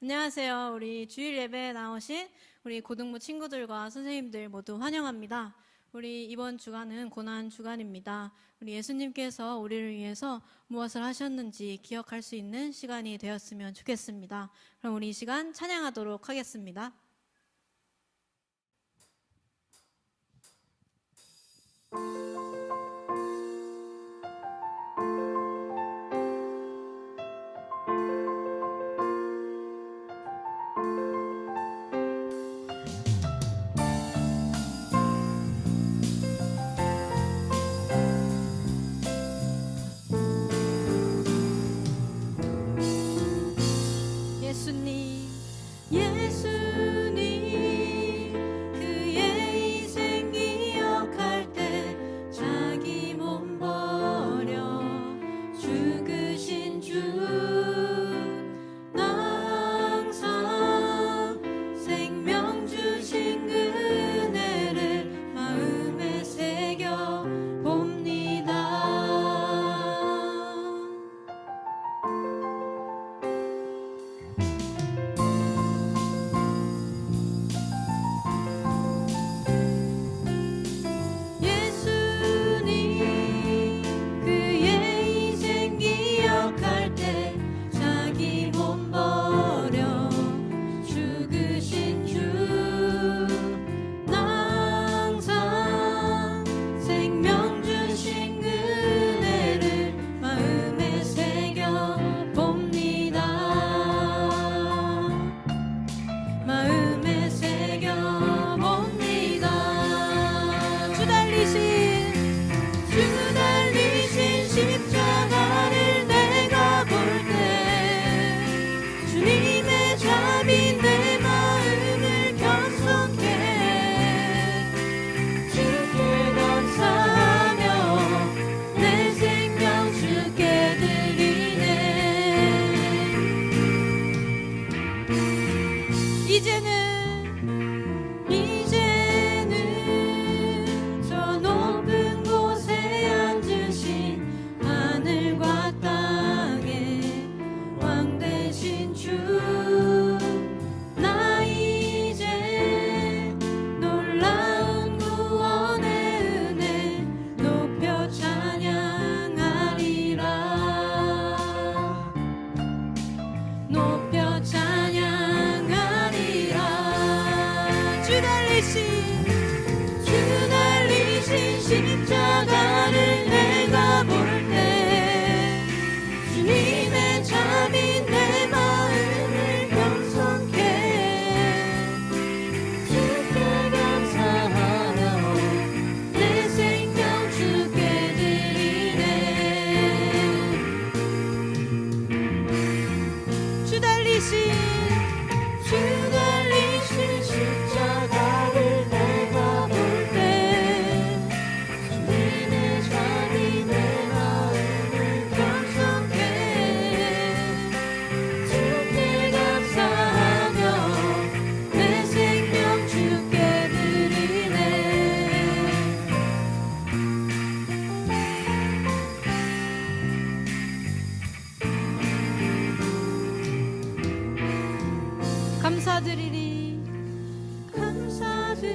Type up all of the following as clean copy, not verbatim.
안녕하세요. 우리 주일 예배에 나오신 우리 고등부 친구들과 선생님들 모두 환영합니다. 우리 이번 주간은 고난 주간입니다. 우리 예수님께서 우리를 위해서 무엇을 하셨는지 기억할 수 있는 시간이 되었으면 좋겠습니다. 그럼 우리 이 시간 찬양하도록 하겠습니다.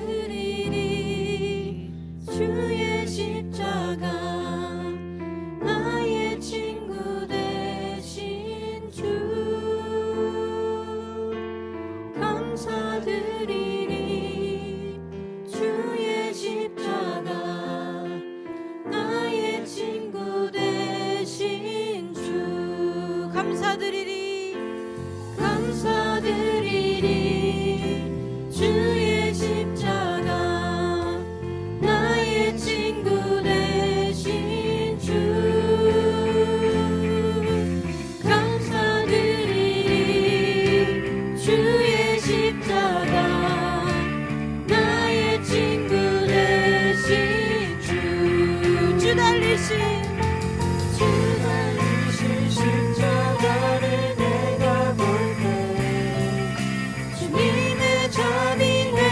감사드리리 주의 십자가 나의 친구 되신 주 감사드리리 주의 십자가 나의 친구 되신 주 감사드리리 주의 십자가 나의 친구 되신 주 감사드리리 주의 십자가 나의 친구 되신 주 달리신 십자가를 내가 볼 때 주님의 자비는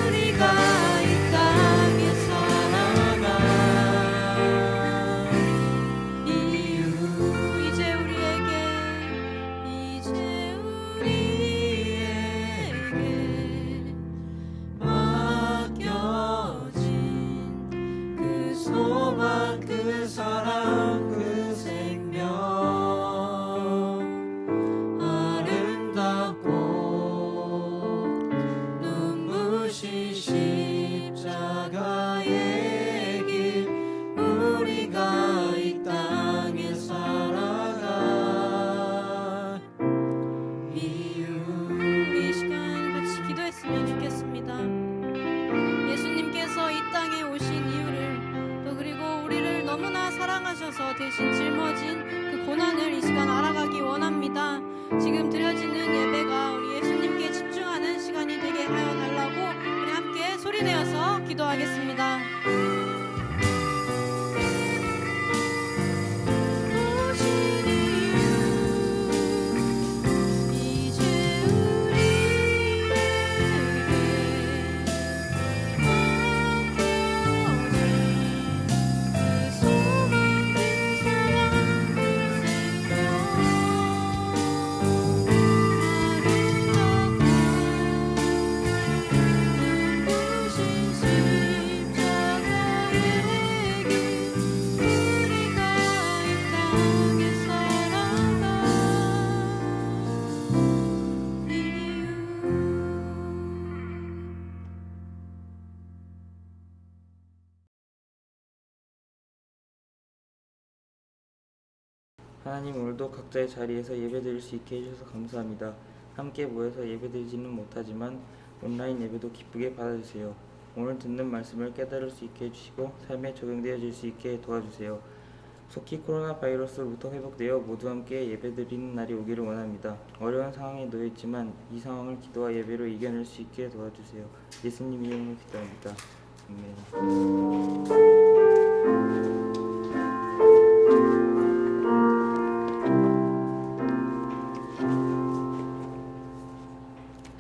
우리가 이 땅에 살아갈 이유 이제 우리에게 맡겨진 그 소망 그 사랑 그 생명 아름답고 눈부신 십자가의 길 우리가 이 땅에 살아갈 이유 우리 이 시간 같이 기도했으면 좋겠습니다. 예수님께서 이 땅에 오신 이유를 또 그리고 우리를 너무나 사랑하셔서 대신 짊어진 그 고난을 이 시간 알아가기 원합니다. 지금 드려지는 예배가 우리 예수님께 집중하는 시간이 되게 하여 달라고 우리 함께 소리내어서 기도하겠습니다. 이제 우리에게 하나님, 오늘도 각자의 자리에서 예배드릴 수 있게 해주셔서 감사합니다. 함께 모여서 예배드리지는 못하지만 온라인 예배도 기쁘게 받아주세요. 오늘 듣는 말씀을 깨달을 수 있게 해주시고 삶에 적용되어질 수 있게 도와주세요. 속히 코로나 바이러스로부터 회복되어 모두 함께 예배드리는 날이 오기를 원합니다. 어려운 상황에 놓여있지만 이 상황을 기도와 예배로 이겨낼 수 있게 도와주세요. 예수님 이름으로 기도합니다. 아멘.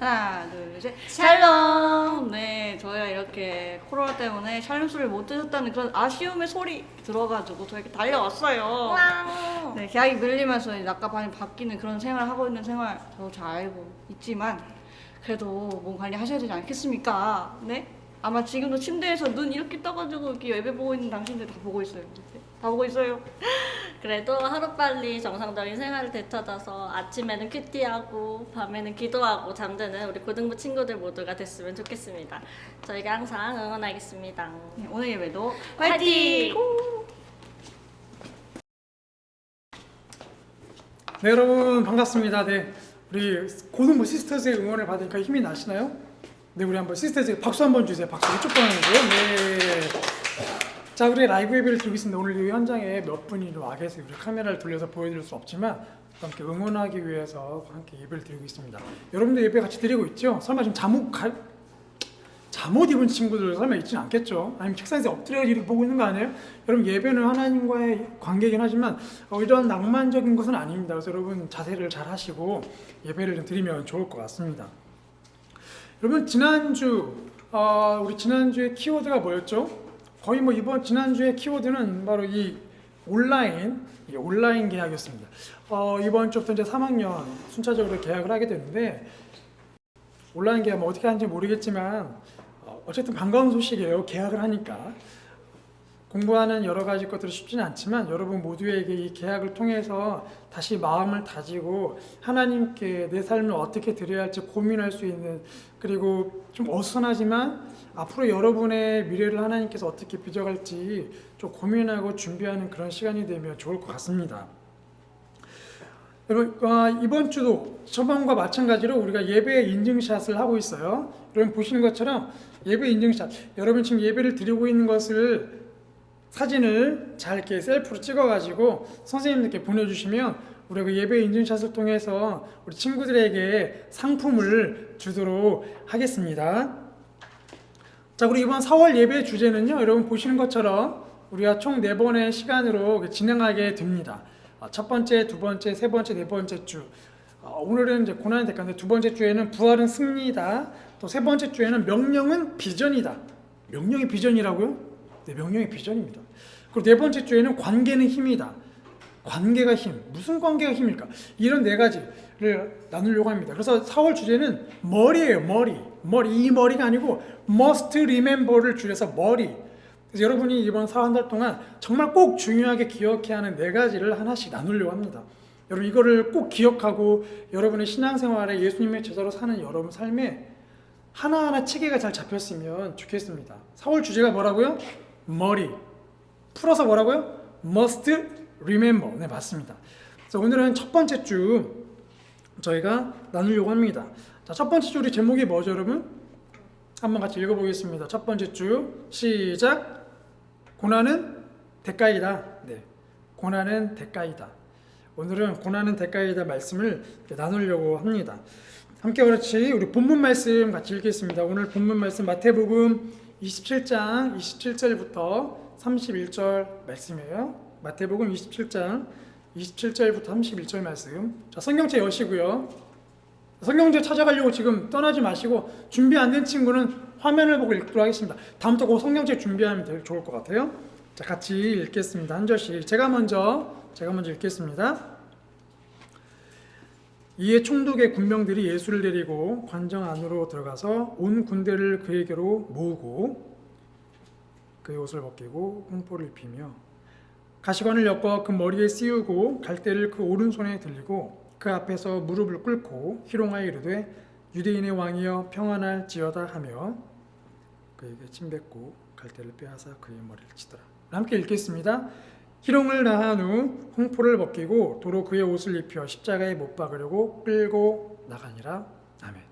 하나, 둘, 셋. 샬롬! 네, 저희가 이렇게 코로나 때문에 샬롬 소리를 못 들으셨다는 그런 아쉬움의 소리 들어가지고 저희가 달려왔어요. 네, 계약이 밀리면서 이제 낙가반이 바뀌는 그런 생활을 하고 있는 생활 저도 잘 알고 있지만 그래도 몸 관리하셔야 되지 않겠습니까? 네? 아마 지금도 침대에서 눈 이렇게 떠가지고 이렇게 예배 보고 있는 당신들 다 보고 있어요. 네, 다 보고 있어요. 그래도 하루빨리 정상적인 생활을 되찾아서 아침에는 큐티하고 밤에는 기도하고 잠드는 우리 고등부 친구들 모두가 됐으면 좋겠습니다. 저희가 항상 응원하겠습니다. 네, 오늘 예배도 화이팅! 네, 여러분 반갑습니다. 네, 우리 고등부 시스터즈의 응원을 받으니까 힘이 나시나요? 네, 우리 한번 시스터즈 박수 한번 주세요. 박수 이쪽 보내는데요. 네. 자, 우리 라이브 예배를 드리고 있습니다. 오늘 이 현장에 몇 분이 와 계세요. 우리 카메라를 돌려서 보여드릴 수 없지만 함께 응원하기 위해서 함께 예배를 드리고 있습니다. 여러분들 예배 같이 드리고 있죠? 설마 지금 잠옷 입은 친구들 설마 있지는 않겠죠? 아니면 책상에서 엎드려 이렇게 보고 있는 거 아니에요? 여러분, 예배는 하나님과의 관계이긴 하지만 이런 낭만적인 것은 아닙니다. 그래서 여러분 자세를 잘 하시고 예배를 좀 드리면 좋을 것 같습니다. 여러분, 우리 지난주에 키워드가 뭐였죠? 거의 지난주에 키워드는 바로 이 온라인 계약이었습니다. 이번 주부터 이제 3학년 순차적으로 계약을 하게 되는데, 온라인 계약 어떻게 하는지 모르겠지만, 어쨌든 반가운 소식이에요. 계약을 하니까. 공부하는 여러 가지 것들이 쉽지는 않지만 여러분 모두에게 이 계약을 통해서 다시 마음을 다지고 하나님께 내 삶을 어떻게 드려야 할지 고민할 수 있는, 그리고 좀 어수선하지만 앞으로 여러분의 미래를 하나님께서 어떻게 빚어갈지 좀 고민하고 준비하는 그런 시간이 되면 좋을 것 같습니다. 여러분, 이번 주도 저번과 마찬가지로 우리가 예배 인증샷을 하고 있어요. 여러분 보시는 것처럼 예배 인증샷, 여러분 지금 예배를 드리고 있는 것을 사진을 잘 이렇게 셀프로 찍어가지고 선생님들께 보내주시면 우리가 그 예배 인증샷을 통해서 우리 친구들에게 상품을 주도록 하겠습니다. 자, 우리 이번 4월 예배 주제는요, 여러분 보시는 것처럼 우리가 총 4번의 시간으로 진행하게 됩니다. 첫 번째, 두 번째, 세 번째, 네 번째 주. 오늘은 이제 고난의 대가인데 두 번째 주에는 부활은 승리다. 또 세 번째 주에는 명령은 비전이다. 명령이 비전이라고요? 네, 명령이 비전입니다. 그리고 네 번째 주에는 관계는 힘이다. 관계가 힘. 무슨 관계가 힘일까? 이런 네 가지를 나누려고 합니다. 그래서 4월 주제는 머리예요. 머리. 이 머리가 아니고 must remember를 줄여서 머리. 그래서 여러분이 이번 4달 동안 정말 꼭 중요하게 기억해야 하는 네 가지를 하나씩 나누려고 합니다. 여러분 이거를 꼭 기억하고 여러분의 신앙생활에 예수님의 제자로 사는 여러분 삶에 하나하나 체계가 잘 잡혔으면 좋겠습니다. 4월 주제가 뭐라고요? 머리. 풀어서 뭐라고요? must remember. 네, 맞습니다. 그래서 오늘은 첫 번째 주 저희가 나누려고 합니다. 자, 첫 번째 주 우리 제목이 뭐죠, 여러분? 한번 같이 읽어보겠습니다. 첫 번째 주 시작. 고난은 대가이다. 네, 고난은 대가이다. 오늘은 고난은 대가이다 말씀을 나누려고 합니다. 함께 그렇지 우리 본문 말씀 같이 읽겠습니다. 오늘 본문 말씀 마태복음 27장 27절부터 31절 말씀이에요. 마태복음 27장 27절부터 31절 말씀. 자, 성경책 여시고요. 성경책 찾아가려고 지금 떠나지 마시고 준비 안 된 친구는 화면을 보고 읽도록 하겠습니다. 다음부터 그 성경책 준비하면 되게 좋을 것 같아요. 자, 같이 읽겠습니다. 한 절씩. 제가 먼저 읽겠습니다. 이에 총독의 군병들이 예수를 데리고 관정 안으로 들어가서 온 군대를 그에게로 모으고 그의 옷을 벗기고 홍포를 입히며 가시관을 엮어 그 머리에 씌우고 갈대를 그 오른손에 들리고 그 앞에서 무릎을 꿇고 희롱하여 이르되 유대인의 왕이여 평안할지어다 하며 그에게 침뱉고 갈대를 빼앗아 그의 머리를 치더라. 함께 읽겠습니다. 희롱을 다한 후 홍포를 벗기고 도로 그의 옷을 입혀 십자가에 못 박으려고 끌고 나가니라. 아멘.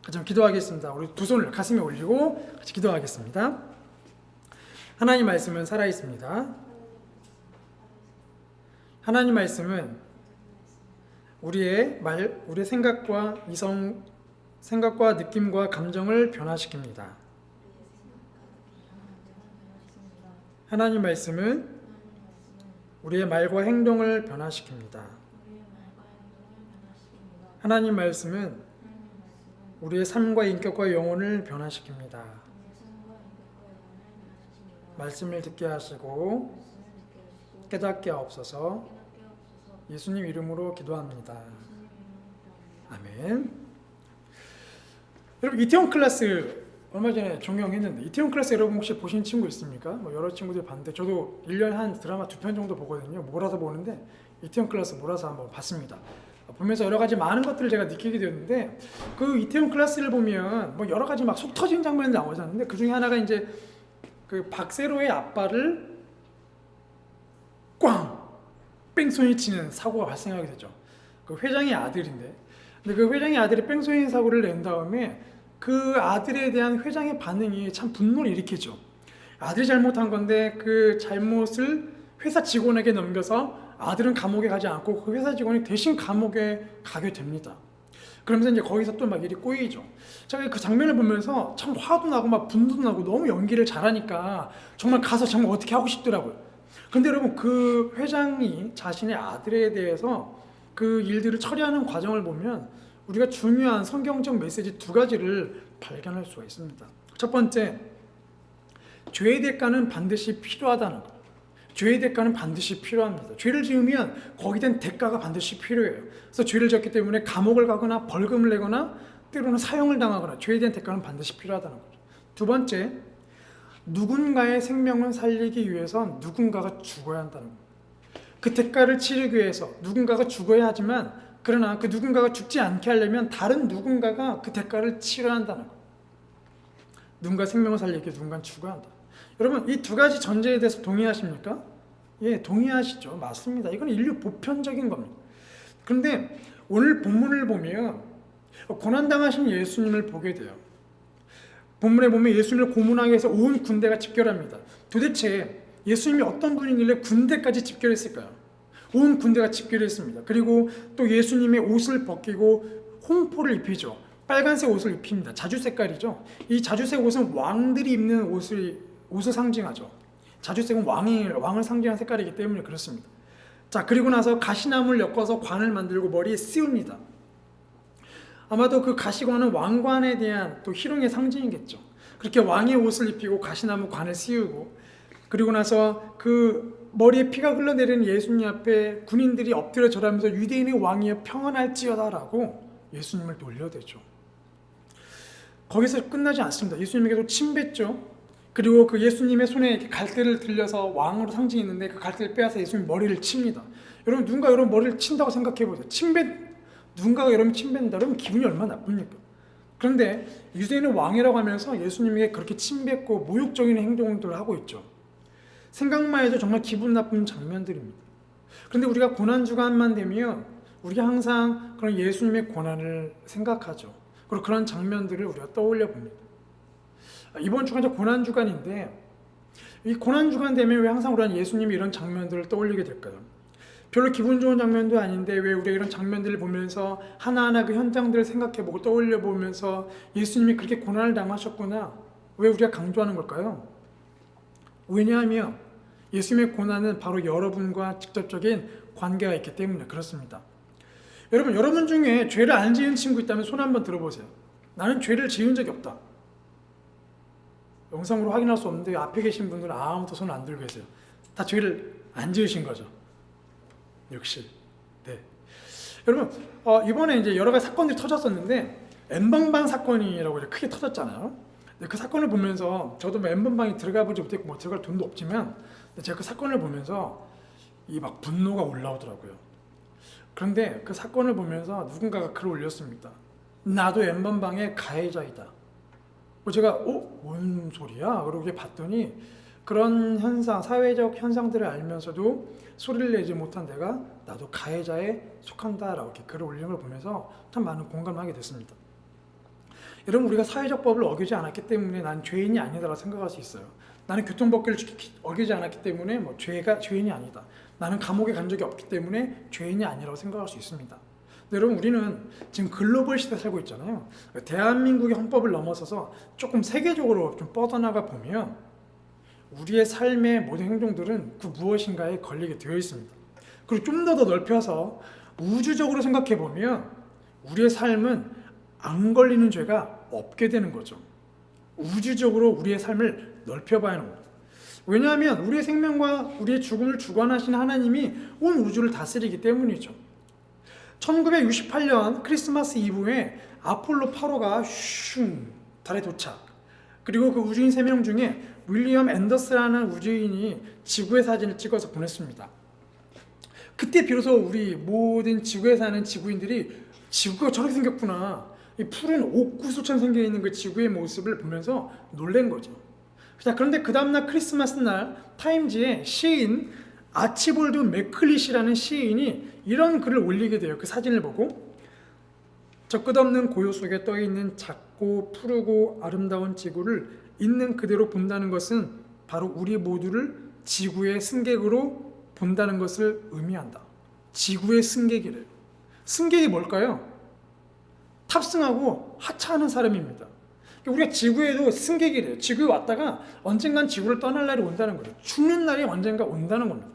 같이 기도하겠습니다. 우리 두 손을 가슴에 올리고 같이 기도하겠습니다. 하나님 말씀은 살아있습니다. 하나님 말씀은 우리의 생각과 느낌과 감정을 변화시킵니다. 하나님 말씀은 우리의 말과 행동을 변화시킵니다. 하나님 말씀은 우리의 삶과 인격과 영혼을 변화시킵니다. 말씀을 듣게 하시고 깨닫게 하옵소서. 예수님 이름으로 기도합니다. 아멘. 여러분 이태원 클래스 얼마 전에 종영했는데 이태원 클래스 여러분 혹시 보신 친구 있습니까? 뭐 여러 친구들이 봤는데 저도 1년에 한 드라마 2편 정도 보거든요. 몰아서 보는데 이태원 클래스 몰아서 한번 봤습니다. 보면서 여러 가지 많은 것들을 제가 느끼게 되었는데 그 이태원 클래스를 보면 뭐 여러 가지 막 속 터지는 장면이 나오지 않는데 그 중에 하나가 이제 그 박세로의 아빠를 꽝! 뺑소니 치는 사고가 발생하게 되죠. 그 회장의 아들인데 근데 그 회장의 아들이 뺑소니 사고를 낸 다음에 그 아들에 대한 회장의 반응이 참 분노를 일으키죠. 아들이 잘못한 건데 그 잘못을 회사 직원에게 넘겨서 아들은 감옥에 가지 않고 그 회사 직원이 대신 감옥에 가게 됩니다. 그러면서 이제 거기서 또 막 일이 꼬이죠. 제가 그 장면을 보면서 참 화도 나고 막 분노도 나고 너무 연기를 잘하니까 정말 가서 정말 어떻게 하고 싶더라고요. 근데 여러분 그 회장이 자신의 아들에 대해서 그 일들을 처리하는 과정을 보면 우리가 중요한 성경적 메시지 두 가지를 발견할 수가 있습니다. 첫 번째, 죄의 대가는 반드시 필요하다는 것. 죄의 대가는 반드시 필요합니다. 죄를 지으면 거기에 대한 대가가 반드시 필요해요. 그래서 죄를 지었기 때문에 감옥을 가거나 벌금을 내거나 때로는 사형을 당하거나 죄에 대한 대가는 반드시 필요하다는 거죠. 두 번째, 누군가의 생명을 살리기 위해서 누군가가 죽어야 한다는 거예요. 그 대가를 치르기 위해서 누군가가 죽어야 하지만 그러나 그 누군가가 죽지 않게 하려면 다른 누군가가 그 대가를 치러야 한다는 거예요. 누군가 생명을 살리기 위해 누군가는 죽어야 한다. 여러분 이 두 가지 전제에 대해서 동의하십니까? 예, 동의하시죠. 맞습니다. 이건 인류 보편적인 겁니다. 그런데 오늘 본문을 보면 고난당하신 예수님을 보게 돼요. 본문에 보면 예수님을 고문하기 위해서 온 군대가 집결합니다. 도대체 예수님이 어떤 분이길래 군대까지 집결했을까요? 온 군대가 집결했습니다. 그리고 또 예수님의 옷을 벗기고 홍포를 입히죠. 빨간색 옷을 입힙니다. 자주 색깔이죠. 이 자주색 옷은 왕들이 입는 옷을 상징하죠. 자주색은 왕을 상징하는 색깔이기 때문에 그렇습니다. 자, 그리고 나서 가시나무를 엮어서 관을 만들고 머리에 씌웁니다. 아마도 그 가시관은 왕관에 대한 또 희롱의 상징이겠죠. 그렇게 왕의 옷을 입히고 가시나무 관을 씌우고 그리고 나서 그 머리에 피가 흘러내리는 예수님 앞에 군인들이 엎드려 절하면서 유대인의 왕이여 평안할지어다라고 예수님을 놀려대죠. 거기서 끝나지 않습니다. 예수님에게도 침뱉죠. 그리고 그 예수님의 손에 이렇게 갈대를 들려서 왕으로 상징이 있는데 그 갈대를 빼앗아 예수님 머리를 칩니다. 여러분 누군가 여러분 머리를 친다고 생각해 보세요. 누군가가 여러분 침뱉는다 그러면 기분이 얼마나 나쁩니까? 그런데 유대인은 왕이라고 하면서 예수님에게 그렇게 침뱉고 모욕적인 행동들을 하고 있죠. 생각만 해도 정말 기분 나쁜 장면들입니다. 그런데 우리가 고난주간만 되면 우리가 항상 그런 예수님의 고난을 생각하죠. 그리고 그런 장면들을 우리가 떠올려 봅니다. 이번 주간 고난주간인데 이 고난주간 되면 왜 항상 우리는 예수님이 이런 장면들을 떠올리게 될까요? 별로 기분 좋은 장면도 아닌데 왜 우리가 이런 장면들을 보면서 하나하나 그 현장들을 생각해보고 떠올려 보면서 예수님이 그렇게 고난을 당하셨구나 왜 우리가 강조하는 걸까요? 왜냐하면 예수님의 고난은 바로 여러분과 직접적인 관계가 있기 때문에 그렇습니다. 여러분 중에 죄를 안 지은 친구 있다면 손 한번 들어보세요. 나는 죄를 지은 적이 없다. 영상으로 확인할 수 없는데 앞에 계신 분들은 아무도 손 안 들고 계세요. 다 죄를 안 지으신 거죠. 역시. 네. 여러분 이번에 이제 여러 가지 사건들이 터졌었는데 N번방 사건이라고 이제 크게 터졌잖아요. 그 사건을 보면서 저도 뭐 N번방에 들어가 보지 못했고 뭐 들어갈 돈도 없지만 제가 그 사건을 보면서 이 막 분노가 올라오더라고요. 그런데 그 사건을 보면서 누군가가 글을 올렸습니다. 나도 N번방의 가해자이다. 제가 뭔 소리야? 그러고 봤더니 그런 현상, 사회적 현상들을 알면서도 소리를 내지 못한 내가 나도 가해자에 속한다라고 이렇게 글을 올린 걸 보면서 참 많은 공감을 하게 됐습니다. 여러분 우리가 사회적 법을 어기지 않았기 때문에 난 죄인이 아니다라고 생각할 수 있어요. 나는 교통법규를 어기지 않았기 때문에 뭐 죄인이 아니다. 나는 감옥에 간 적이 없기 때문에 죄인이 아니라고 생각할 수 있습니다. 여러분 우리는 지금 글로벌 시대에 살고 있잖아요. 대한민국의 헌법을 넘어서서 조금 세계적으로 좀 뻗어나가 보면 우리의 삶의 모든 행동들은 그 무엇인가에 걸리게 되어 있습니다. 그리고 좀 더 넓혀서 우주적으로 생각해 보면 우리의 삶은 안 걸리는 죄가 없게 되는 거죠. 우주적으로 우리의 삶을 넓혀봐야 하는 겁니다. 왜냐하면 우리의 생명과 우리의 죽음을 주관하신 하나님이 온 우주를 다스리기 때문이죠. 1968년 크리스마스 이브에 아폴로 8호가 달에 도착. 그리고 그 우주인 3명 중에 윌리엄 앤더스라는 우주인이 지구의 사진을 찍어서 보냈습니다. 그때 비로소 우리 모든 지구에 사는 지구인들이 지구가 저렇게 생겼구나. 이 푸른 옥구슬처럼 생겨있는 그 지구의 모습을 보면서 놀란 거죠. 자, 그런데 그 다음날 크리스마스 날 타임즈에 시인 아치볼드 맥클릿이라는 시인이 이런 글을 올리게 돼요. 그 사진을 보고 저 끝없는 고요 속에 떠있는 작고 푸르고 아름다운 지구를 있는 그대로 본다는 것은 바로 우리 모두를 지구의 승객으로 본다는 것을 의미한다. 지구의 승객이래요. 승객이 뭘까요? 탑승하고 하차하는 사람입니다. 우리가 지구에도 승객이래요. 지구에 왔다가 언젠간 지구를 떠날 날이 온다는 거예요. 죽는 날이 언젠가 온다는 겁니다.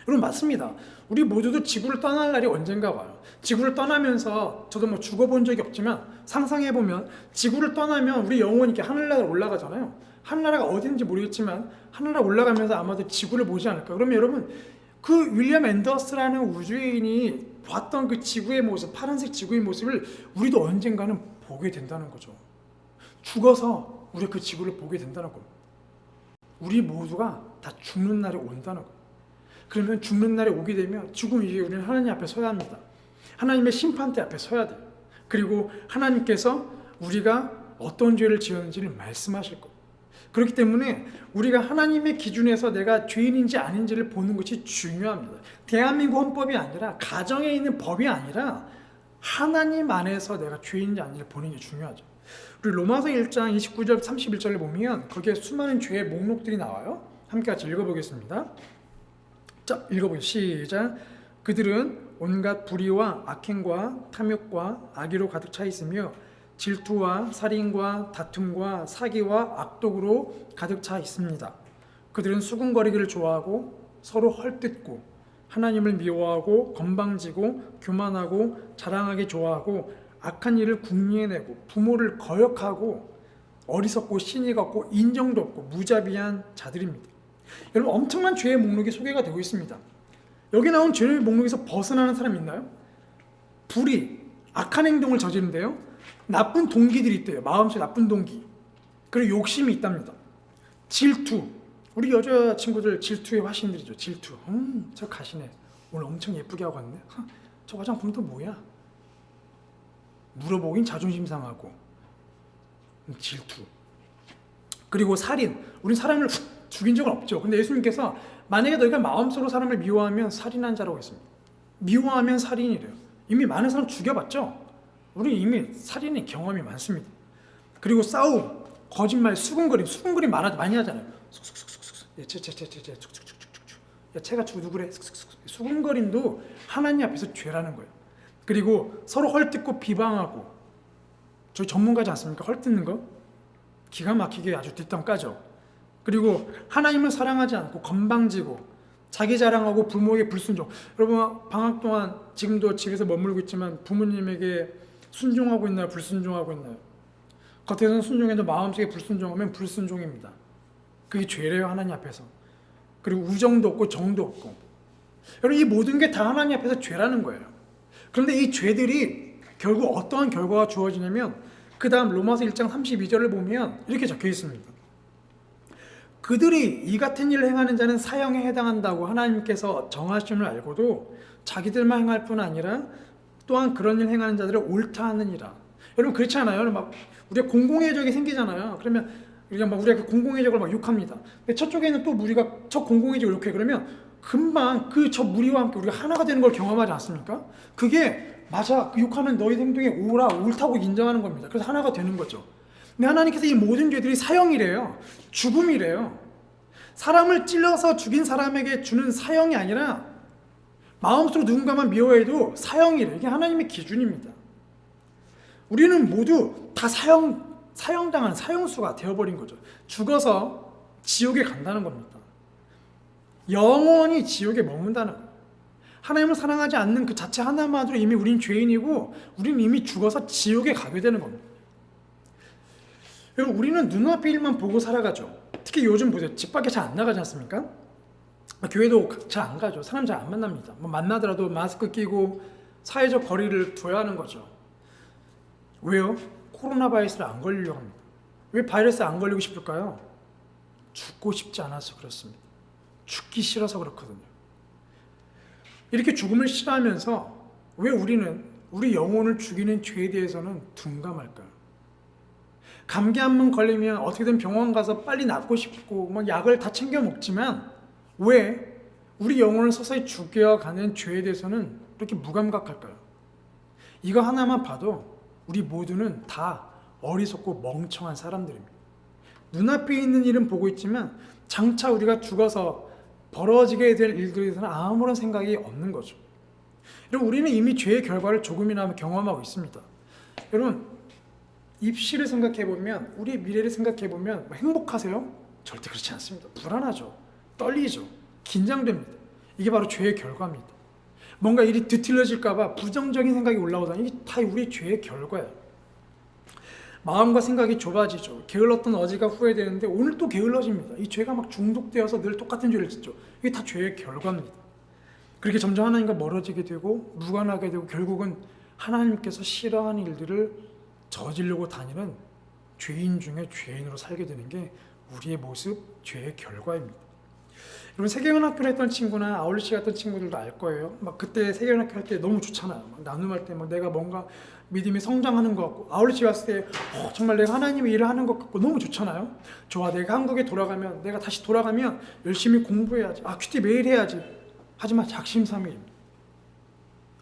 여러분 맞습니다. 우리 모두도 지구를 떠날 날이 언젠가 와요. 지구를 떠나면서 저도 뭐 죽어본 적이 없지만 상상해보면 지구를 떠나면 우리 영혼이 이렇게 하늘나라로 올라가잖아요. 하늘나라가 어딘지 모르겠지만 하늘나라 올라가면서 아마도 지구를 보지 않을까. 그러면 여러분 그 윌리엄 앤더스라는 우주인이 봤던 그 지구의 모습, 파란색 지구의 모습을 우리도 언젠가는 보게 된다는 거죠. 죽어서 우리 그 지구를 보게 된다는 겁니다. 우리 모두가 다 죽는 날이 온다는 거예요. 그러면 죽는 날이 오게 되면 죽음 이후에 우리는 하나님 앞에 서야 합니다. 하나님의 심판대 앞에 서야 돼요. 그리고 하나님께서 우리가 어떤 죄를 지었는지를 말씀하실 거예요. 그렇기 때문에 우리가 하나님의 기준에서 내가 죄인인지 아닌지를 보는 것이 중요합니다. 대한민국 헌법이 아니라 가정에 있는 법이 아니라 하나님 안에서 내가 죄인인지 아닌지를 보는 게 중요하죠. 우리 로마서 1장 29절 31절을 보면 거기에 수많은 죄의 목록들이 나와요. 함께 같이 읽어보겠습니다. 자, 읽어보시죠. 시작. 그들은 온갖 불의와 악행과 탐욕과 악의로 가득 차 있으며 질투와 살인과 다툼과 사기와 악독으로 가득 차 있습니다. 그들은 수군거리기를 좋아하고 서로 헐뜯고 하나님을 미워하고 건방지고 교만하고 자랑하기 좋아하고 악한 일을 궁리해내고 부모를 거역하고 어리석고 신의가 없고 인정도 없고 무자비한 자들입니다. 여러분 엄청난 죄의 목록이 소개가 되고 있습니다. 여기 나온 죄의 목록에서 벗어나는 사람 있나요? 불의, 악한 행동을 저지른데요. 나쁜 동기들이 있대요. 마음속에 나쁜 동기. 그리고 욕심이 있답니다. 질투. 우리 여자 친구들 질투의 화신들이죠. 질투. 저 가시네. 오늘 엄청 예쁘게 하고 왔네. 저 화장품 또 뭐야? 물어보긴 자존심 상하고. 질투. 그리고 살인. 우린 사람을 죽인 적은 없죠. 근데 예수님께서 만약에 너희가 마음속으로 사람을 미워하면 살인한 자라고 했습니다. 미워하면 살인이래요. 이미 많은 사람 죽여봤죠? 우리 이미 살인의 경험이 많습니다. 그리고 싸움, 거짓말, 수군거림 많이 하잖아요. 쑥쑥쑥쑥쑥. 채가 누구래? 수군거림도 하나님 앞에서 죄라는 거예요. 그리고 서로 헐뜯고 비방하고, 저희 전문가지 않습니까? 헐뜯는 거 기가 막히게 아주 뒷담 까죠. 그리고 하나님을 사랑하지 않고 건방지고 자기 자랑하고 부모에게 불순종. 여러분 방학 동안 지금도 집에서 머물고 있지만 부모님에게 순종하고 있나요? 불순종하고 있나요? 겉에서는 순종해도 마음속에 불순종하면 불순종입니다. 그게 죄래요, 하나님 앞에서. 그리고 우정도 없고 정도 없고. 여러분 이 모든 게 다 하나님 앞에서 죄라는 거예요. 그런데 이 죄들이 결국 어떠한 결과가 주어지냐면 그 다음 로마서 1장 32절을 보면 이렇게 적혀 있습니다. 그들이 이 같은 일을 행하는 자는 사형에 해당한다고 하나님께서 정하심을 알고도 자기들만 행할 뿐 아니라 또한 그런 일 행하는 자들을 옳다 하느니라. 여러분 그렇지 않아요? 막 우리가 공공의적이 생기잖아요. 그러면 우리가 그 공공의적을 막 욕합니다. 근데 저쪽에는 또 우리가 저 공공의적을 욕해. 그러면 금방 그 저 무리와 함께 우리가 하나가 되는 걸 경험하지 않습니까? 그게 맞아. 그 욕하면 너희 행동에 옳다고 인정하는 겁니다. 그래서 하나가 되는 거죠. 근데 하나님께서 이 모든 죄들이 사형이래요. 죽음이래요. 사람을 찔러서 죽인 사람에게 주는 사형이 아니라 마음속으로 누군가만 미워해도 사형이래요. 이게 하나님의 기준입니다. 우리는 모두 다 사형당한 사형수가 되어버린 거죠. 죽어서 지옥에 간다는 겁니다. 영원히 지옥에 머문다는 거예요. 하나님을 사랑하지 않는 그 자체 하나만으로 이미 우린 죄인이고 우리는 이미 죽어서 지옥에 가게 되는 겁니다. 여러분 우리는 눈앞의 일만 보고 살아가죠. 특히 요즘 보세요. 집 밖에 잘 안 나가지 않습니까? 교회도 잘 안 가죠. 사람 잘 안 만납니다. 만나더라도 마스크 끼고 사회적 거리를 둬야 하는 거죠. 왜요? 코로나 바이러스를 안 걸리려고 합니다. 왜 바이러스 안 걸리고 싶을까요? 죽고 싶지 않아서 그렇습니다. 죽기 싫어서 그렇거든요. 이렇게 죽음을 싫어하면서 왜 우리는 우리 영혼을 죽이는 죄에 대해서는 둔감할까요? 감기 한 번 걸리면 어떻게든 병원 가서 빨리 낫고 싶고 막 약을 다 챙겨 먹지만 왜 우리 영혼을 서서히 죽여가는 죄에 대해서는 이렇게 무감각할까요? 이거 하나만 봐도 우리 모두는 다 어리석고 멍청한 사람들입니다. 눈앞에 있는 일은 보고 있지만 장차 우리가 죽어서 벌어지게 될 일들에 대해서는 아무런 생각이 없는 거죠. 여러분 우리는 이미 죄의 결과를 조금이나마 경험하고 있습니다. 여러분 입시를 생각해보면 우리의 미래를 생각해보면 행복하세요? 절대 그렇지 않습니다. 불안하죠. 떨리죠. 긴장됩니다. 이게 바로 죄의 결과입니다. 뭔가 일이 뒤틀려질까봐 부정적인 생각이 올라오다. 이게 다 우리의 죄의 결과예요. 마음과 생각이 좁아지죠. 게을렀던 어제가 후회되는데 오늘 또 게을러집니다. 이 죄가 막 중독되어서 늘 똑같은 죄를 짓죠. 이게 다 죄의 결과입니다. 그렇게 점점 하나님과 멀어지게 되고 무관하게 되고 결국은 하나님께서 싫어하는 일들을 저지르고 다니는 죄인 중에 죄인으로 살게 되는 게 우리의 모습, 죄의 결과입니다. 여러분 세계문학교를 했던 친구나 아울리시 갔던 친구들도 알 거예요. 막 그때 세계문학교 할 때 너무 좋잖아요. 막 나눔할 때 막 내가 뭔가 믿음이 성장하는 것 같고 아울리시 갔을 때 정말 내가 하나님의 일을 하는 것 같고 너무 좋잖아요. 좋아, 내가 한국에 돌아가면 내가 다시 돌아가면 열심히 공부해야지. 큐티 매일 해야지. 하지만 작심삼일입니다.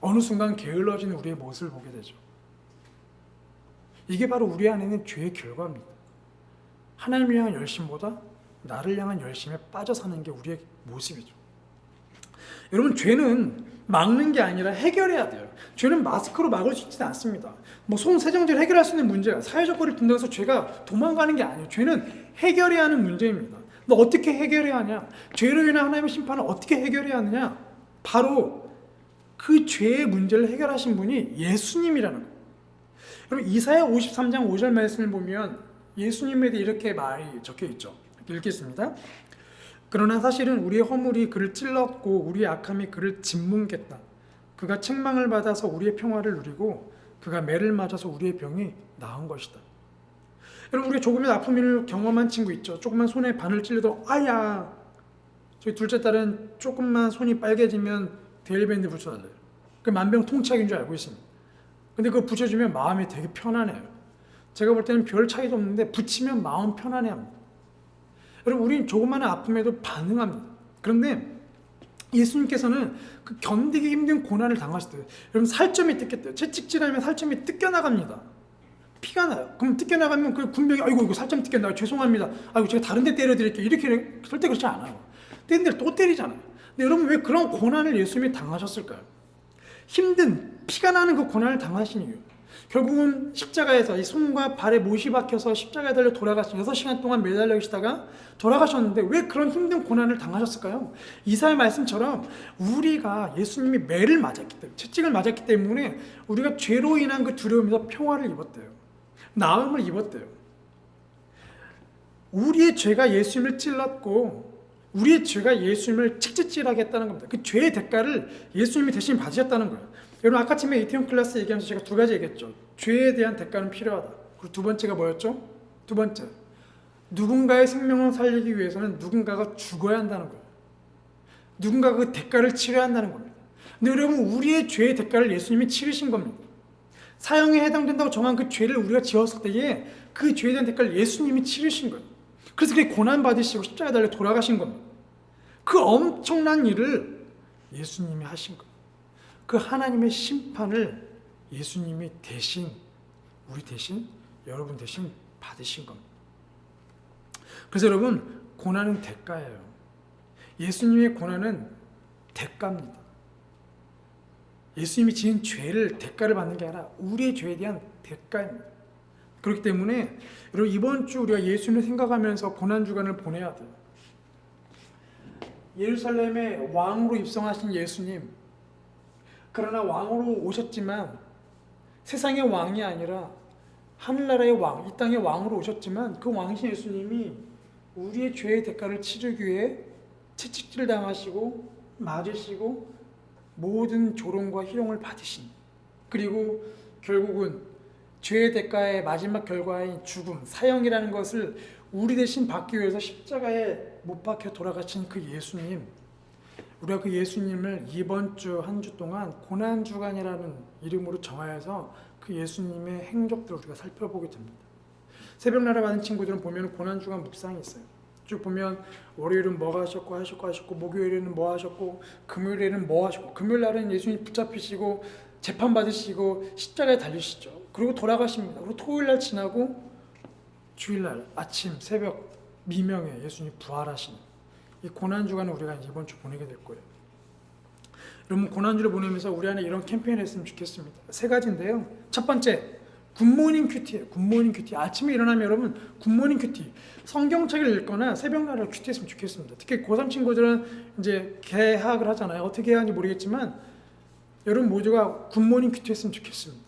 어느 순간 게을러지는 우리의 모습을 보게 되죠. 이게 바로 우리 안에 있는 죄의 결과입니다. 하나님을 향한 열심보다 나를 향한 열심에 빠져 사는 게 우리의 모습이죠. 여러분 죄는 막는 게 아니라 해결해야 돼요. 죄는 마스크로 막을 수 있지는 않습니다. 손세정제를 해결할 수 있는 문제가 사회적 거리를 둔다고 해서 죄가 도망가는 게 아니에요. 죄는 해결해야 하는 문제입니다. 너 어떻게 해결해야 하냐? 죄로 인한 하나님의 심판을 어떻게 해결해야 하느냐? 바로 그 죄의 문제를 해결하신 분이 예수님이라는 거예요. 그럼 이사야 53장 5절 말씀을 보면 예수님에 대해 이렇게 말이 적혀 있죠. 읽겠습니다. 그러나 사실은 우리의 허물이 그를 찔렀고 우리의 악함이 그를 짓뭉갰다. 그가 책망을 받아서 우리의 평화를 누리고 그가 매를 맞아서 우리의 병이 나은 것이다. 여러분, 우리 조금의 아픔을 경험한 친구 있죠. 조금만 손에 바늘 찔려도 아야. 저희 둘째 딸은 조금만 손이 빨개지면 데일밴드 붙여달래요. 그 만병통치약인 줄 알고 있습니다. 근데 그거 붙여주면 마음이 되게 편안해요. 제가 볼 때는 별 차이도 없는데 붙이면 마음 편안해합니다. 여러분, 우리는 조그마한 아픔에도 반응합니다. 그런데 예수님께서는 그 견디기 힘든 고난을 당하실 때, 여러분, 살점이 뜯겼대요. 채찍질하면 살점이 뜯겨나갑니다. 피가 나요. 그럼 뜯겨나가면 그 군병이 아이고 이거 살점 뜯겼나요? 죄송합니다. 아이고 제가 다른 데 때려드릴게요. 이렇게 절대 그렇지 않아요. 때린 데를 또 때리잖아요. 근데 여러분, 왜 그런 고난을 예수님이 당하셨을까요? 힘든 피가 나는 그 고난을 당하신 이유, 결국은 십자가에서 이 손과 발에 못이 박혀서 십자가에 달려 돌아가신 6시간 동안 매달려 계시다가 돌아가셨는데 왜 그런 힘든 고난을 당하셨을까요? 이사야 말씀처럼 우리가 예수님이 매를 맞았기 때문에, 채찍을 맞았기 때문에 우리가 죄로 인한 그 두려움에서 평화를 입었대요. 나음을 입었대요. 우리의 죄가 예수님을 찔렀고 우리의 죄가 예수님을 채찍질하게 했다는 겁니다. 그 죄의 대가를 예수님이 대신 받으셨다는 거예요. 여러분, 아까 아침에 이태원 클래스 얘기하면서 제가 두 가지 얘기했죠. 죄에 대한 대가는 필요하다. 그리고 두 번째가 뭐였죠? 두 번째, 누군가의 생명을 살리기 위해서는 누군가가 죽어야 한다는 거예요. 누군가가 그 대가를 치러야 한다는 겁니다. 근데 여러분, 우리의 죄의 대가를 예수님이 치르신 겁니다. 사형에 해당된다고 정한 그 죄를 우리가 지었을 때에 그 죄에 대한 대가를 예수님이 치르신 거예요. 그래서 그게 고난받으시고 십자가에 달려 돌아가신 겁니다. 그 엄청난 일을 예수님이 하신 거예요. 그 하나님의 심판을 예수님이 대신, 우리 대신, 여러분 대신 받으신 겁니다. 그래서 여러분, 고난은 대가예요. 예수님의 고난은 대가입니다. 예수님이 지은 죄를 대가를 받는 게 아니라 우리의 죄에 대한 대가입니다. 그렇기 때문에 여러분, 이번 주 우리가 예수님을 생각하면서 고난주간을 보내야 돼요. 예루살렘의 왕으로 입성하신 예수님, 그러나 왕으로 오셨지만 세상의 왕이 아니라 하늘나라의 왕, 이 땅의 왕으로 오셨지만 그 왕이신 예수님이 우리의 죄의 대가를 치르기 위해 채찍질 당하시고 맞으시고 모든 조롱과 희롱을 받으신, 그리고 결국은 죄의 대가의 마지막 결과인 죽음, 사형이라는 것을 우리 대신 받기 위해서 십자가에 못 박혀 돌아가신 그 예수님, 우리가 그 예수님을 이번 주 한 주 동안 고난주간이라는 이름으로 정하여서 그 예수님의 행적들을 우리가 살펴보게 됩니다. 새벽나라 받은 친구들은 보면 고난주간 묵상이 있어요. 쭉 보면 월요일은 뭐 하셨고 목요일에는 뭐 하셨고 금요일에는 뭐 하셨고, 금요일날은 예수님 붙잡히시고 재판받으시고 십자가에 달리시죠. 그리고 돌아가십니다. 그리고 토요일날 지나고 주일날 아침 새벽 미명에 예수님 부활하시는 이 고난주간을 우리가 이번 주 보내게 될 거예요. 여러분, 고난주를 보내면서 우리 안에 이런 캠페인을 했으면 좋겠습니다. 세 가지인데요. 첫 번째, 굿모닝 큐티예요. 굿모닝 큐티. 아침에 일어나면 여러분 굿모닝 큐티. 성경책을 읽거나 새벽나라를 큐티했으면 좋겠습니다. 특히 고3 친구들은 이제 개학을 하잖아요. 어떻게 해야 하는지 모르겠지만 여러분 모두가 굿모닝 큐티했으면 좋겠습니다.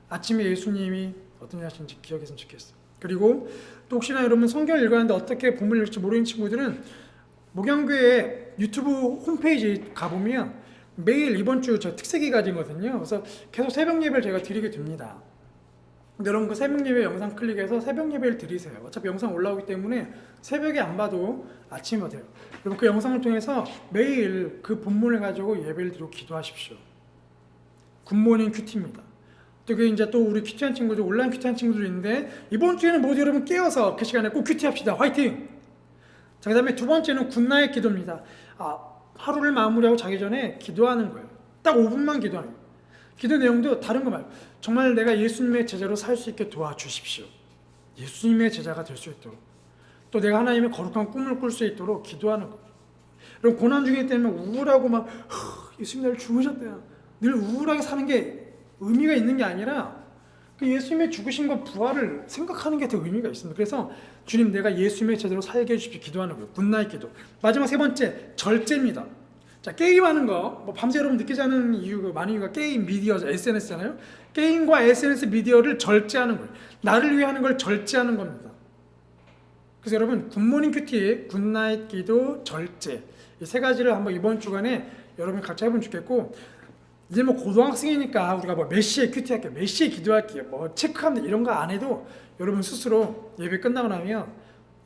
아침에 예수님이 어떤 일 하시는지 기억했으면 좋겠어요. 그리고 또 혹시나 여러분 성경을 읽었는데 어떻게 본문을 읽을지 모르는 친구들은 목양교회 유튜브 홈페이지 가보면 매일 이번 주 저 특색이 가지거든요. 그래서 계속 새벽 예배를 제가 드리게 됩니다. 근데 여러분 그 새벽 예배 영상 클릭해서 새벽 예배를 드리세요. 어차피 영상 올라오기 때문에 새벽에 안 봐도 아침에 봐도 돼요. 여러분 그 영상을 통해서 매일 그 본문을 가지고 예배를 드리고 기도하십시오. 굿모닝 큐티입니다. 또 이제 또 우리 큐티한 친구들, 온라인 큐티한 친구들이 있는데 이번 주에는 모두 여러분 깨어서 그 시간에 꼭 큐티합시다. 화이팅! 자, 그 다음에 두 번째는 굿나잇 기도입니다. 하루를 마무리하고 자기 전에 기도하는 거예요. 딱 5분만 기도하는 거예요. 기도 내용도 다른 거 말고 정말 내가 예수님의 제자로 살 수 있게 도와주십시오. 예수님의 제자가 될 수 있도록, 또 내가 하나님의 거룩한 꿈을 꿀 수 있도록 기도하는 거예요. 그럼 고난 중에 때문에 우울하고 막 예수님 나를 죽으셨대요. 늘 우울하게 사는 게 의미가 있는 게 아니라 그 예수님의 죽으심과 부활을 생각하는 게 더 의미가 있습니다. 그래서 주님 내가 예수님의 제대로 살게 해주십시오 기도하는 거예요. 굿나잇 기도. 마지막 세 번째 절제입니다. 자, 게임하는 거, 뭐 밤새 여러분 늦게 자는 이유가 많은 이유가 게임, 미디어, SNS잖아요. 게임과 SNS 미디어를 절제하는 거예요. 나를 위해 하는 걸 절제하는 겁니다. 그래서 여러분 굿모닝 큐티, 굿나잇 기도, 절제 이 세 가지를 한번 이번 주간에 여러분 같이 해보면 좋겠고, 이제 뭐 고등학생이니까 우리가 뭐 몇 시에 큐티할게요, 몇 시에 기도할게요, 뭐 체크하면 이런 거 안 해도 여러분 스스로 예배 끝나고 나면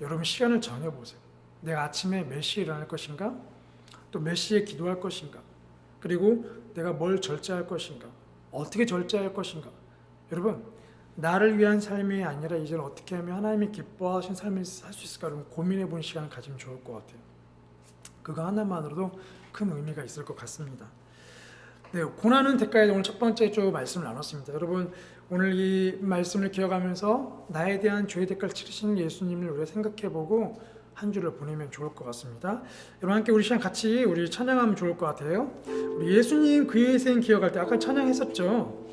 여러분 시간을 정해보세요. 내가 아침에 몇 시에 일어날 것인가, 또 몇 시에 기도할 것인가, 그리고 내가 뭘 절제할 것인가, 어떻게 절제할 것인가. 여러분 나를 위한 삶이 아니라 이제는 어떻게 하면 하나님이 기뻐하신 삶을 살 수 있을까 여러분 고민해 본 시간을 가지면 좋을 것 같아요. 그거 하나만으로도 큰 의미가 있을 것 같습니다. 네, 고난은 대가에 오늘 첫 번째 주 말씀을 나눴습니다. 여러분 오늘 이 말씀을 기억하면서 나에 대한 죄의 대가를 치르신 예수님을 우리가 생각해보고 한 주를 보내면 좋을 것 같습니다. 여러분 함께 우리 시간 같이 우리 찬양하면 좋을 것 같아요. 우리 예수님 그의 희생 기억할 때 아까 찬양했었죠.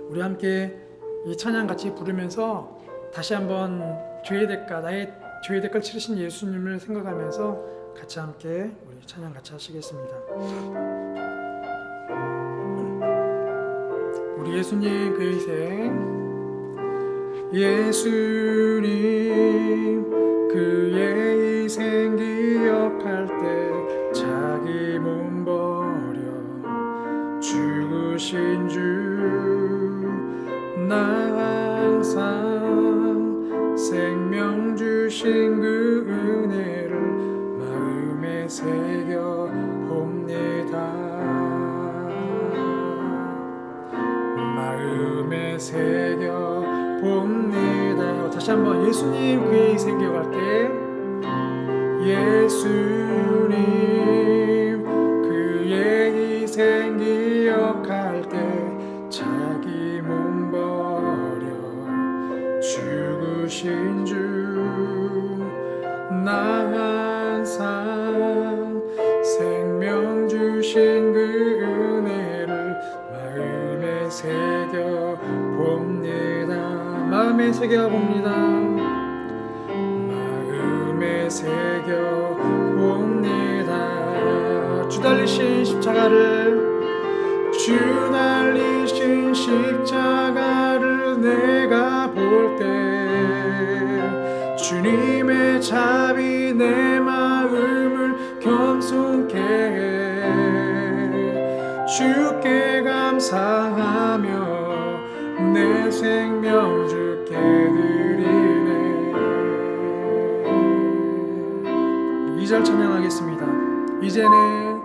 우리 함께 이 찬양 같이 부르면서 다시 한번 죄의 대가, 나의 죄의 대가를 치르신 예수님을 생각하면서 같이 함께 우리 찬양 같이 하시겠습니다. 우리 예수님 그의 희생, 예수님 그의 희생 기억할 때 자기 몸 버려 죽으신 주 나 항상 생명 주신 그 은혜를 마음에 새겨 봅니다. 마음에 새겨 봅니다. 다시 한번 예수님 그의 희생 기억할 때, 예수님 그의 희생 기억할 때 자기 몸 버려 죽으신 주 나 항상 생명 주신 그 은혜를 마음에 새겨 봅니다. 마음에 새겨 봅니다. 마음에 새겨 봅니다. 주 달리신 십자가를, 주 달리신 십자가를 내가 볼 때 주님의 자비 내 마음을 겸손케 해. 주께 감사하며 내 생명 주께 드리네. 2절 찬양하겠습니다. 이제는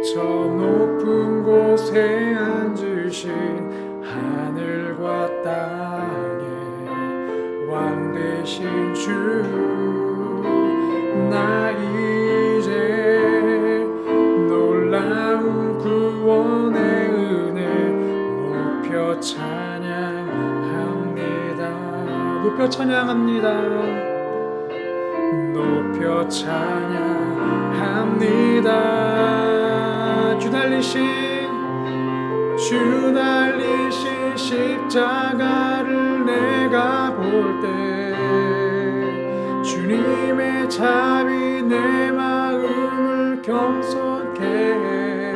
저 높은 곳에 앉으신 하늘과 땅에 왕 되신 주, 나 이제 놀라운 구원의 은혜 높여 찬양합니다. 높여 찬양합니다. 높여 찬양합니다. 주 달리신 십자가를 내가 볼 때 주님의 자비 내 마음을 겸손케 해.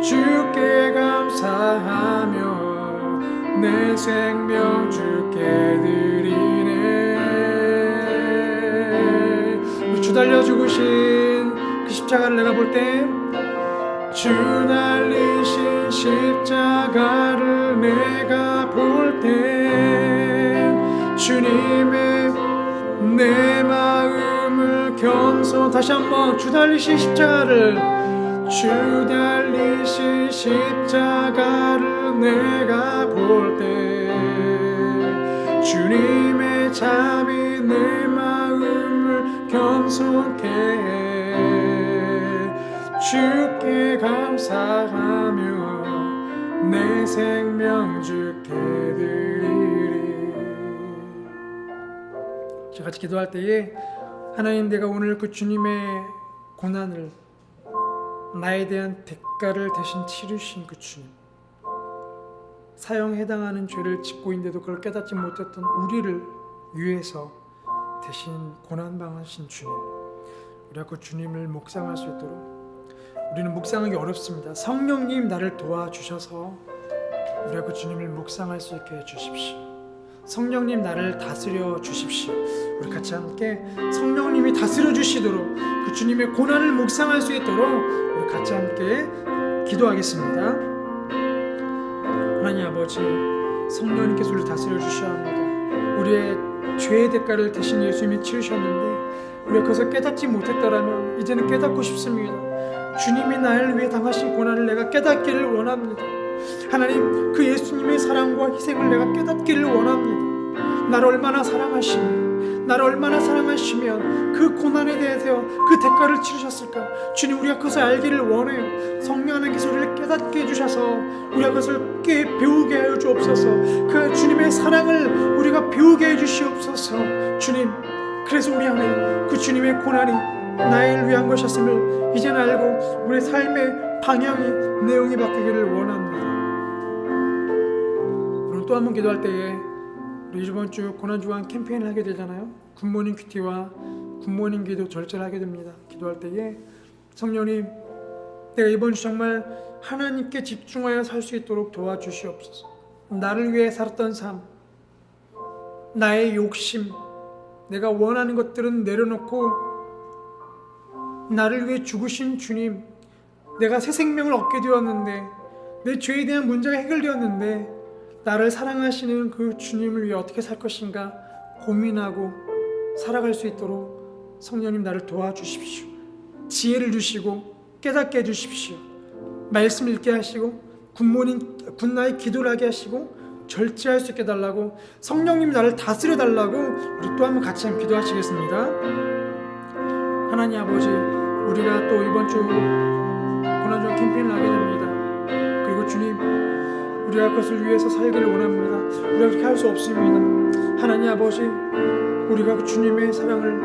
주께 감사하며 내 생명 주께 드리네. 주 달려 죽으신 그 십자가를 내가 볼 때, 주 달리신 십자가를 내가 볼 때 주님의 내 마음을 겸손. 다시 한번 주 달리신 십자가를, 주 달리신 십자가를 내가 볼 때 주님의 자비 내 마음을 겸손케 해. 주께 감사하며 내 생명 주께 드리리. 제가 같이 기도할 때에 하나님, 내가 오늘 그 주님의 고난을, 나에 대한 대가를 대신 치르신 그 주님, 사형에 해당하는 죄를 짓고 있는데도 그걸 깨닫지 못했던 우리를 위해서 대신 고난 당하신 주님, 우리가 그 주님을 묵상할 수 있도록, 우리는 묵상하기 어렵습니다. 성령님 나를 도와주셔서 우리가 그 주님을 묵상할 수 있게 해주십시오. 성령님 나를 다스려 주십시오. 우리 같이 함께 성령님이 다스려 주시도록 그 주님의 고난을 묵상할 수 있도록 우리 같이 함께 기도하겠습니다. 하나님 아버지, 성령님께서 우리를 다스려 주셔야 합니다. 우리의 죄의 대가를 대신 예수님이 치르셨는데 우리가 그것을 깨닫지 못했더라면 이제는 깨닫고 싶습니다. 주님이 나를 위해 당하신 고난을 내가 깨닫기를 원합니다. 하나님, 그 예수님의 사랑과 희생을 내가 깨닫기를 원합니다. 나를 얼마나 사랑하시면, 나를 얼마나 사랑하시면 그 고난에 대해서 그 대가를 치르셨을까? 주님, 우리가 그것을 알기를 원해요. 성령 하나님께서 우리를 깨닫게 해주셔서 우리가 그것을 배우게 하여 주옵소서. 그 주님의 사랑을 우리가 배우게 해주시옵소서. 주님, 그래서 우리 안에 그 주님의 고난이 나를 위한 것이었음을 이제는 알고 우리의 삶의 방향이, 내용이 바뀌기를 원합니다. 오늘 또 한 번 기도할 때에 우리 이번 주 고난주간 캠페인을 하게 되잖아요. 굿모닝 큐티와 굿모닝 기도 절제를 하게 됩니다. 기도할 때에 성령님, 내가 이번 주 정말 하나님께 집중하여 살 수 있도록 도와주시옵소서. 나를 위해 살았던 삶, 나의 욕심, 내가 원하는 것들은 내려놓고 나를 위해 죽으신 주님, 내가 새 생명을 얻게 되었는데, 내 죄에 대한 문제가 해결되었는데 나를 사랑하시는 그 주님을 위해 어떻게 살 것인가 고민하고 살아갈 수 있도록 성령님 나를 도와주십시오. 지혜를 주시고 깨닫게 해주십시오. 말씀 읽게 하시고 굿나잇 기도를 하게 하시고 절제할 수 있게 달라고, 성령님 나를 다스려 달라고 우리 또 한번 같이 한번 기도하시겠습니다. 하나님 아버지, 우리가 또 이번 주 고난주간 캠페인을 하게 됩니다. 그리고 주님, 우리가 그것을 위해서 살기를 원합니다. 우리가 그렇게 할 수 없습니다. 하나님 아버지, 우리가 그 주님의 사랑을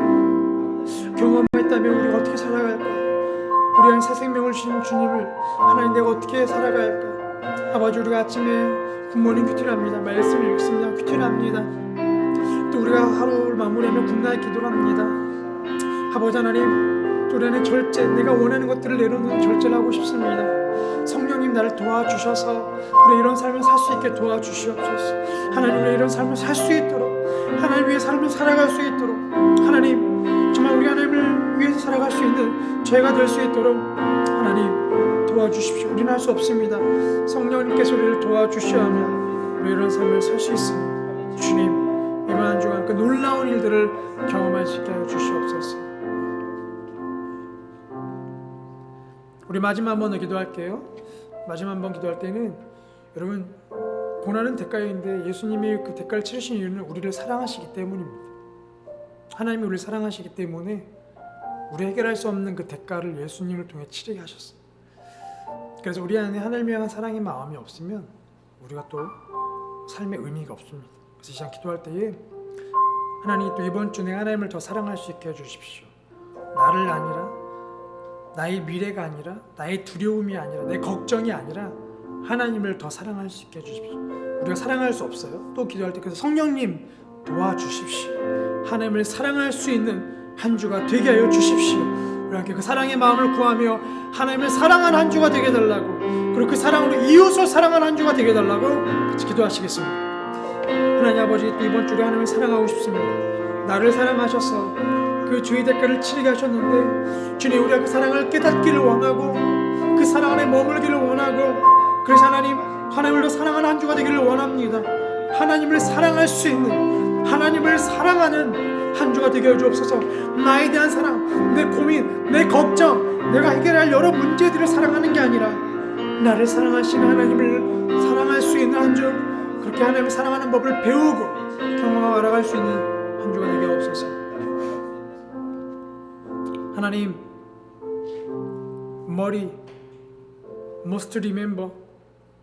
경험했다면 우리가 어떻게 살아갈까? 우리 안에 새 생명을 주신 주님을 하나님, 내가 어떻게 살아가야 할까? 아버지, 우리가 아침에 굿모닝 큐티를 합니다. 말씀을 읽습니다. 큐티를 합니다. 또 우리가 하루를 마무리하면 굿나잇 기도를 합니다. 아버지 하나님, 또 우리 안에 절제, 내가 원하는 것들을 내려놓는 절제를 하고 싶습니다. 성령님 나를 도와주셔서 우리 이런 삶을 살 수 있게 도와주시옵소서. 하나님, 우리 이런 삶을 살 수 있도록, 하나님 위해 삶을 살아갈 수 있도록, 하나님 정말 우리 하나님을 위해서 살아갈 수 있는 저희가 될 수 있도록 하나님 도와주십시오. 우리는 할 수 없습니다. 성령님께서 우리를 도와주셔야 하면 우리 이런 삶을 살 수 있습니다. 주님, 이번 한 주간 그 놀라운 일들을 경험할 수 있게 하여 주시옵소서. 우리 마지막 한 번 더 기도할게요. 마지막 한 번 기도할 때는 여러분, 고난은 대가인데 예수님이 그 대가를 치르신 이유는 우리를 사랑하시기 때문입니다. 하나님이 우리를 사랑하시기 때문에 우리 해결할 수 없는 그 대가를 예수님을 통해 치르게 하셨어요. 그래서 우리 안에 하나님을 향한 사랑의 마음이 없으면 우리가 또 삶의 의미가 없습니다. 그래서 이 시간 기도할 때에 하나님, 또 이번 주 내가 하나님을 더 사랑할 수 있게 해주십시오. 나를 아니라, 나의 미래가 아니라, 나의 두려움이 아니라, 내 걱정이 아니라 하나님을 더 사랑할 수 있게 해주십시오. 우리가 사랑할 수 없어요. 또 기도할 때 그래서 성령님 도와주십시오. 하나님을 사랑할 수 있는 한 주가 되게 하여 주십시오. 우리가 그 사랑의 마음을 구하며 하나님을 사랑하는 한 주가 되게 해달라고, 그리고 그 사랑으로 이웃을 사랑하는 한 주가 되게 해달라고 같이 기도하시겠습니다. 하나님 아버지, 또 이번 주에 하나님을 사랑하고 싶습니다. 나를 사랑하셔서 그 죄의 대가를 치르게 하셨는데 주님, 우리가 그 사랑을 깨닫기를 원하고 그 사랑 안에 머물기를 원하고, 그래서 하나님을 더 사랑하는 한 주가 되기를 원합니다. 하나님을 사랑할 수 있는, 하나님을 사랑하는 한 주가 되게 해주옵소서. 나에 대한 사랑, 내 고민, 내 걱정, 내가 해결할 여러 문제들을 사랑하는 게 아니라 나를 사랑하시는 하나님을 사랑할 수 있는 한 주, 그렇게 하나님을 사랑하는 법을 배우고 경험하고 알아갈 수 있는 한 주가 되게 하옵소서. 하나님, 머리, must remember,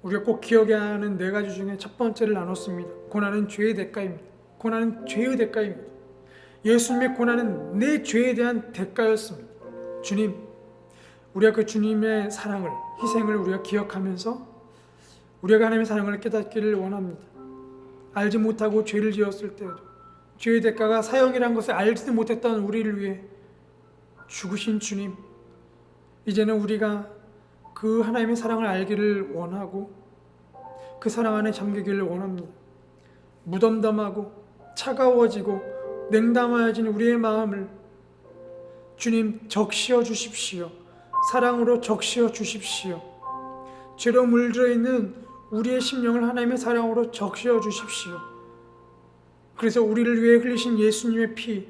우리가 꼭 기억해야 하는 네 가지 중에 첫 번째를 나눴습니다. 고난은 죄의 대가입니다. 고난은 죄의 대가입니다. 예수님의 고난은 내 죄에 대한 대가였습니다. 주님, 우리가 그 주님의 사랑을, 희생을 우리가 기억하면서 우리가 하나님의 사랑을 깨닫기를 원합니다. 알지 못하고 죄를 지었을 때에도 죄의 대가가 사형이란 것을 알지도 못했던 우리를 위해 죽으신 주님, 이제는 우리가 그 하나님의 사랑을 알기를 원하고 그 사랑 안에 잠기기를 원합니다. 무덤덤하고 차가워지고 냉담하여진 우리의 마음을 주님 적시어 주십시오. 사랑으로 적시어 주십시오. 죄로 물들어 있는 우리의 심령을 하나님의 사랑으로 적시어 주십시오. 그래서 우리를 위해 흘리신 예수님의 피,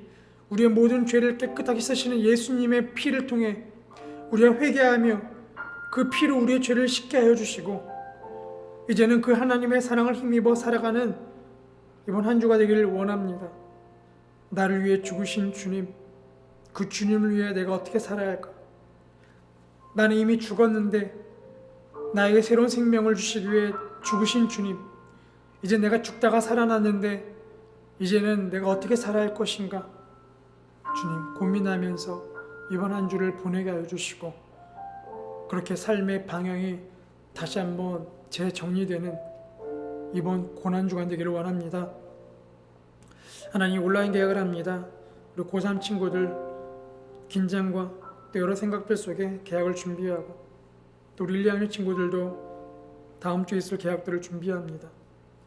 우리의 모든 죄를 깨끗하게 씻으시는 예수님의 피를 통해 우리가 회개하며 그 피로 우리의 죄를 씻게 하여 주시고 이제는 그 하나님의 사랑을 힘입어 살아가는 이번 한 주가 되기를 원합니다. 나를 위해 죽으신 주님, 그 주님을 위해 내가 어떻게 살아야 할까? 나는 이미 죽었는데 나에게 새로운 생명을 주시기 위해 죽으신 주님, 이제 내가 죽다가 살아났는데 이제는 내가 어떻게 살아야 할 것인가? 주님, 고민하면서 이번 한 주를 보내게 하여 주시고 그렇게 삶의 방향이 다시 한번 재정리되는 이번 고난주간 되기를 원합니다. 하나님, 온라인 개학을 합니다. 우리 고3 친구들 긴장과 또 여러 생각들 속에 개학을 준비하고 또 우리 1, 2학년 친구들도 다음 주에 있을 개학들을 준비합니다.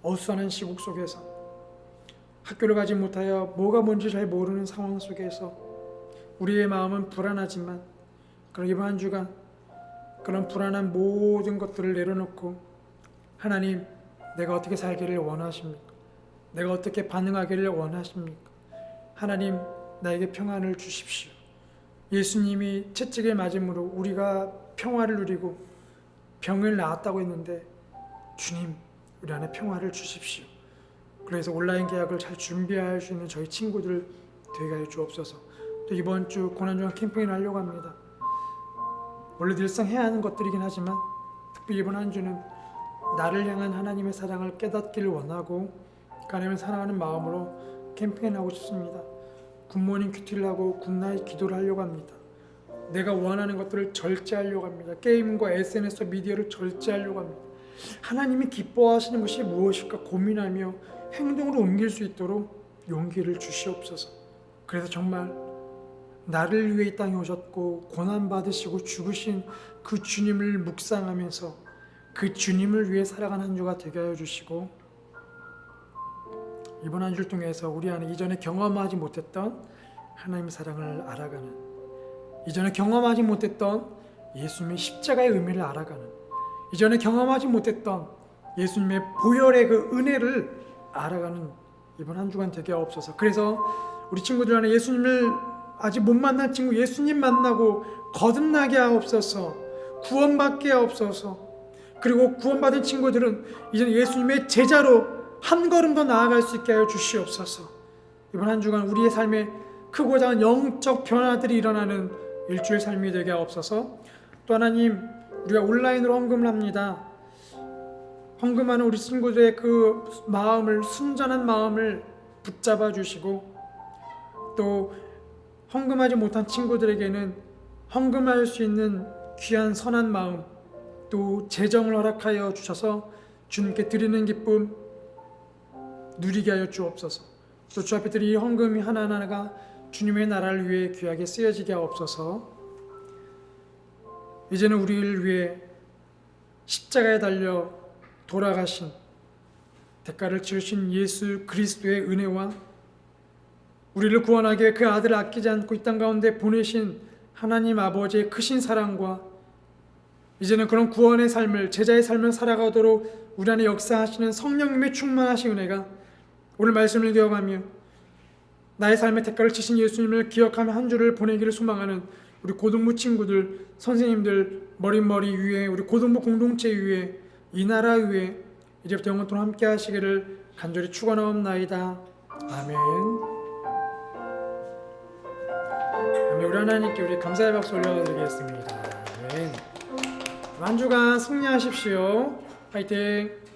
어수선한 시국 속에서 학교를 가지 못하여 뭐가 뭔지 잘 모르는 상황 속에서 우리의 마음은 불안하지만 그런 이번 한 주간 그런 불안한 모든 것들을 내려놓고 하나님, 내가 어떻게 살기를 원하십니까? 내가 어떻게 반응하기를 원하십니까? 하나님, 나에게 평안을 주십시오. 예수님이 채찍을 맞음으로 우리가 평화를 누리고 병을 나았다고 했는데 주님, 우리 안에 평화를 주십시오. 그래서 온라인 개학을 잘 준비할 수 있는 저희 친구들 되게 하여 주옵소서. 또 이번 주 고난주간 캠페인을 하려고 합니다. 원래 늘상 해야 하는 것들이긴 하지만 특별히 이번 한 주는 나를 향한 하나님의 사랑을 깨닫기를 원하고 하나님을 사랑하는 마음으로 캠페인하고 싶습니다. 굿모닝 큐티를 하고 굿나잇 기도를 하려고 합니다. 내가 원하는 것들을 절제하려고 합니다. 게임과 SNS 미디어를 절제하려고 합니다. 하나님이 기뻐하시는 것이 무엇일까 고민하며 행동으로 옮길 수 있도록 용기를 주시옵소서. 그래서 정말 나를 위해 이 땅에 오셨고 고난받으시고 죽으신 그 주님을 묵상하면서 그 주님을 위해 살아가는 한 주가 되게 하여 주시고 이번 한 주를 통해서 우리 안에 이전에 경험하지 못했던 하나님의 사랑을 알아가는, 이전에 경험하지 못했던 예수님의 십자가의 의미를 알아가는, 이전에 경험하지 못했던 예수님의 보혈의 그 은혜를 알아가는 이번 한 주간 되게 하옵소서. 그래서 우리 친구들 안에 예수님을 아직 못 만난 친구 예수님 만나고 거듭나게 하옵소서. 구원받게 하옵소서. 그리고 구원받은 친구들은 이제 예수님의 제자로 한 걸음 더 나아갈 수 있게 하여 주시옵소서. 이번 한 주간 우리의 삶에 크고 작은 영적 변화들이 일어나는 일주일 삶이 되게 하옵소서. 또 하나님, 우리가 온라인으로 헌금을 합니다. 헌금하는 우리 친구들의 그 마음을, 순전한 마음을 붙잡아 주시고 또 헌금하지 못한 친구들에게는 헌금할 수 있는 귀한 선한 마음, 또 재정을 허락하여 주셔서 주님께 드리는 기쁨 누리게 하여 주옵소서. 또 주 앞에 드릴 헌금이 하나하나가 주님의 나라를 위해 귀하게 쓰여지게 하옵소서. 이제는 우리를 위해 십자가에 달려 돌아가신 대가를 치르신 예수 그리스도의 은혜와 우리를 구원하기 위해 그 아들을 아끼지 않고 이 땅 가운데 보내신 하나님 아버지의 크신 사랑과 이제는 그런 구원의 삶을, 제자의 삶을 살아가도록 우리 안에 역사하시는 성령님의 충만하신 은혜가 오늘 말씀을 기억하며 나의 삶의 대가를 치신 예수님을 기억하며 한 주를 보내기를 소망하는 우리 고등부 친구들, 선생님들, 머리 위에 우리 고등부 공동체 위에 이 나라 위에 이제부터 영원토록 함께 하시기를 간절히 축원하옵나이다. 아멘. 우리 하나님께 우리 감사의 박수 올려드리겠습니다. 아멘. 한 주간 승리하십시오. 화이팅!